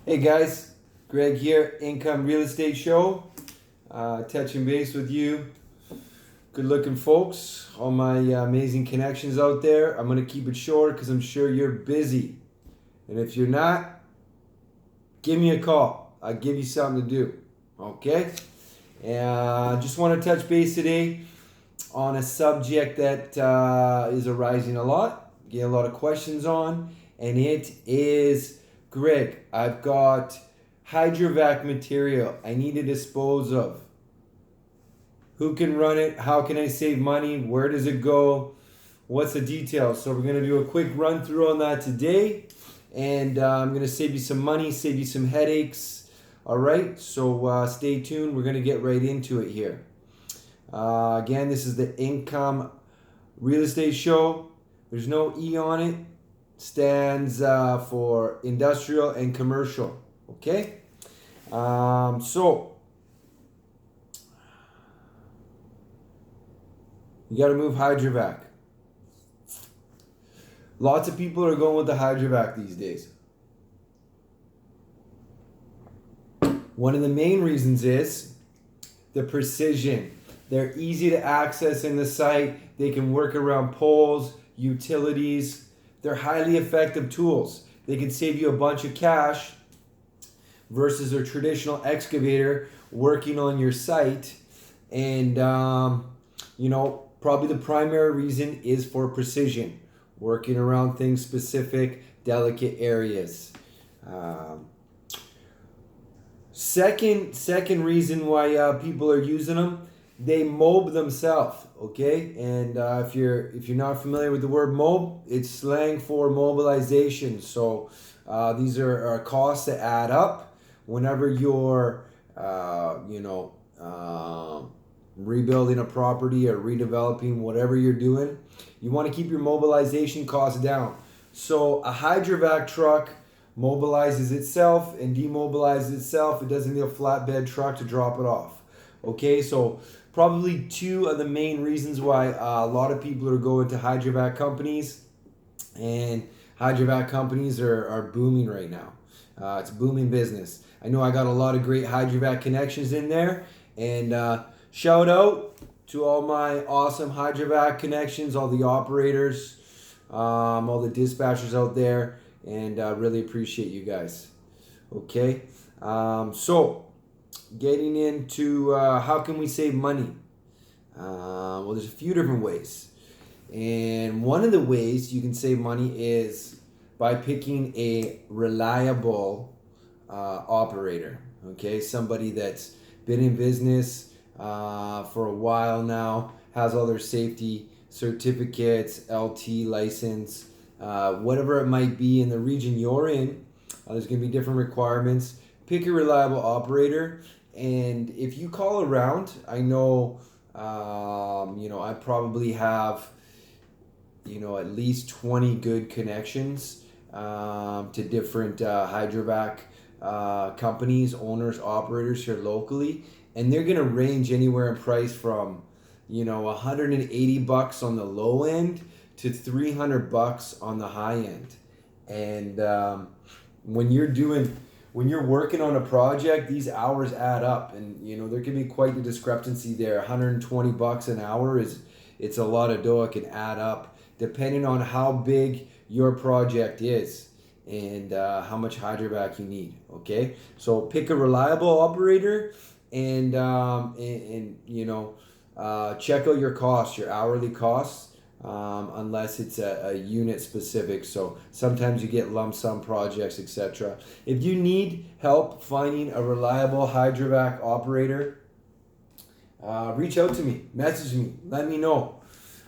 Hey guys, Greg here, Income Real Estate Show. Touching base with you, good looking folks, all my amazing connections out there. I'm going to keep it short because I'm sure you're busy. And if you're not, give me a call. I'll give you something to do. Okay? And I just want to touch base today on a subject that is arising a lot, getting a lot of questions on, and it is Greg, I've got hydrovac material I need to dispose of. Who can run it? How can I save money? Where does it go? What's the details? So we're going to do a quick run through on that today, and I'm going to save you some money, save you some headaches. All right, so stay tuned. We're going to get right into it here. Again, this is the Income Real Estate Show. There's no E on it. Stands for industrial and commercial. Okay? So, you got to move hydrovac. Lots of people are going with the hydrovac these days. One of the main reasons is the precision. They're easy to access in the site. They can work around poles, utilities. They're highly effective tools. They can save you a bunch of cash versus a traditional excavator working on your site. And, probably the primary reason is for precision, working around things specific, delicate areas. Second reason why people are using them, they mob themselves, okay? And if you're not familiar with the word mob, it's slang for mobilization. So these are costs that add up whenever you're rebuilding a property or redeveloping whatever you're doing. You want to keep your mobilization costs down. So a hydrovac truck mobilizes itself and demobilizes itself. It doesn't need a flatbed truck to drop it off. Okay, so probably two of the main reasons why a lot of people are going to hydrovac companies, and hydrovac companies are booming right now. It's a booming business. I know I got a lot of great hydrovac connections in there, and shout out to all my awesome hydrovac connections, all the operators, all the dispatchers out there, and really appreciate you guys. Okay, so getting into how can we save money? Well, there's a few different ways. And one of the ways you can save money is by picking a reliable operator. Okay, somebody that's been in business for a while now, has all their safety certificates, LT license, whatever it might be in the region you're in. There's going to be different requirements. Pick a reliable operator, and if you call around, I know, I probably have, at least 20 good connections to different hydrovac companies, owners, operators here locally, and they're going to range anywhere in price from, $180 on the low end to $300 on the high end. And when you're working on a project, these hours add up, and there can be quite the discrepancy there. $120 an hour it's a lot of dough. It can add up depending on how big your project is and how much hydrovac you need. Okay, so pick a reliable operator, and check out your costs, your hourly costs. Unless it's a unit specific. So sometimes you get lump sum projects, etc. If you need help finding a reliable hydrovac operator, reach out to me, message me, let me know.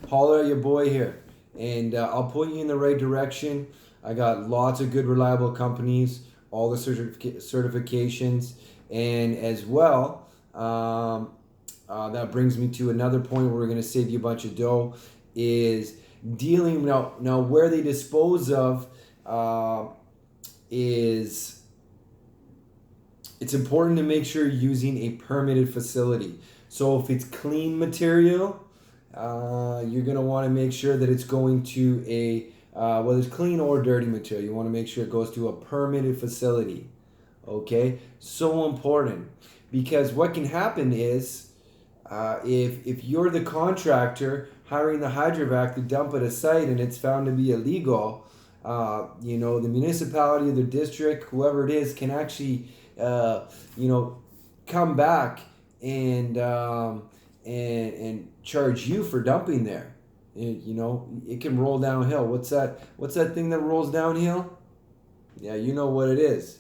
Holler at your boy here, and I'll point you in the right direction. I got lots of good, reliable companies, all the certifications, and as well, that brings me to another point where we're going to save you a bunch of dough. Is dealing now where they dispose of is it's important to make sure you're using a permitted facility. So if it's clean material, you're going to want to make sure that it's going to whether it's clean or dirty material, you want to make sure it goes to a permitted facility. Okay, so important, because what can happen is if you're the contractor hiring the hydrovac to dump at a site and it's found to be illegal, the municipality, the district, whoever it is, can actually you know come back and and charge you for dumping there. It can roll downhill. What's that thing that rolls downhill? Yeah, you know what it is.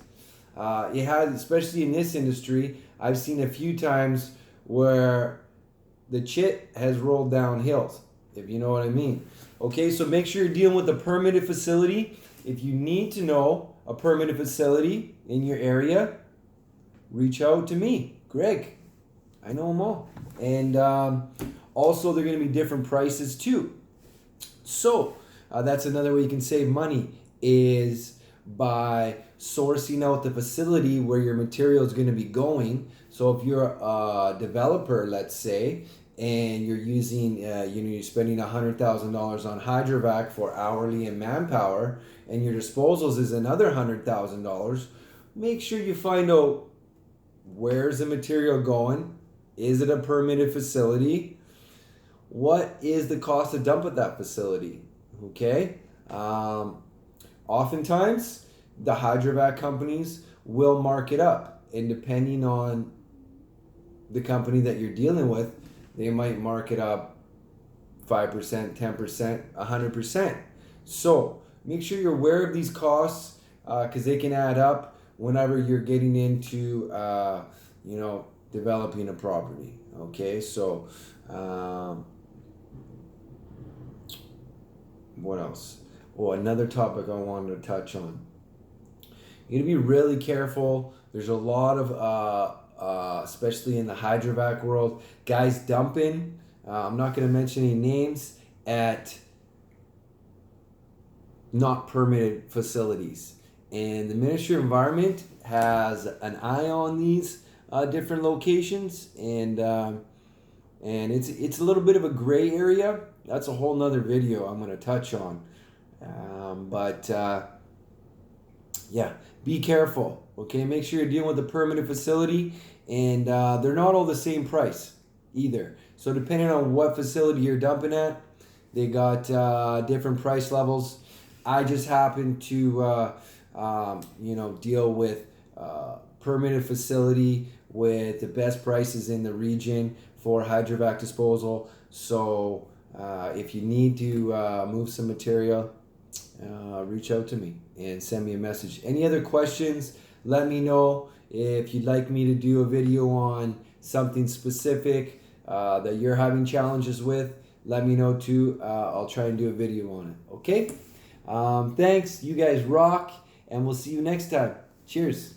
It has, especially in this industry, I've seen a few times where the chit has rolled down hills, if you know what I mean. Okay, so make sure you're dealing with a permitted facility. If you need to know a permitted facility in your area, reach out to me, Greg. I know them all. And also, they're going to be different prices too. So that's another way you can save money, is by sourcing out the facility where your material is going to be going. So if you're a developer, let's say, and you're using, you're spending $100,000 on hydrovac for hourly and manpower, and your disposals is another $100,000, make sure you find out where's the material going. Is it a permitted facility? What is the cost to dump at that facility? Okay. Oftentimes, the hydrovac companies will mark it up, and depending on the company that you're dealing with, they might mark it up 5%, 10%, 100%. So make sure you're aware of these costs, because they can add up whenever you're getting into developing a property. Okay, so what else? Oh, another topic I wanted to touch on. You need to be really careful. There's a lot of, especially in the hydrovac world, guys dumping. I'm not going to mention any names at not permitted facilities. And the Ministry of Environment has an eye on these different locations, and it's a little bit of a gray area. That's a whole nother video I'm going to touch on. But be careful. Okay, make sure you're dealing with a permanent facility, and they're not all the same price either. So depending on what facility you're dumping at, they got different price levels. I just happen to deal with permitted facility with the best prices in the region for hydrovac disposal. So if you need to move some material, reach out to me and send me a message. Any other questions, let me know. If you'd like me to do a video on something specific that you're having challenges with, let me know too. I'll try and do a video on it. Okay? Thanks. You guys rock, and we'll see you next time. Cheers.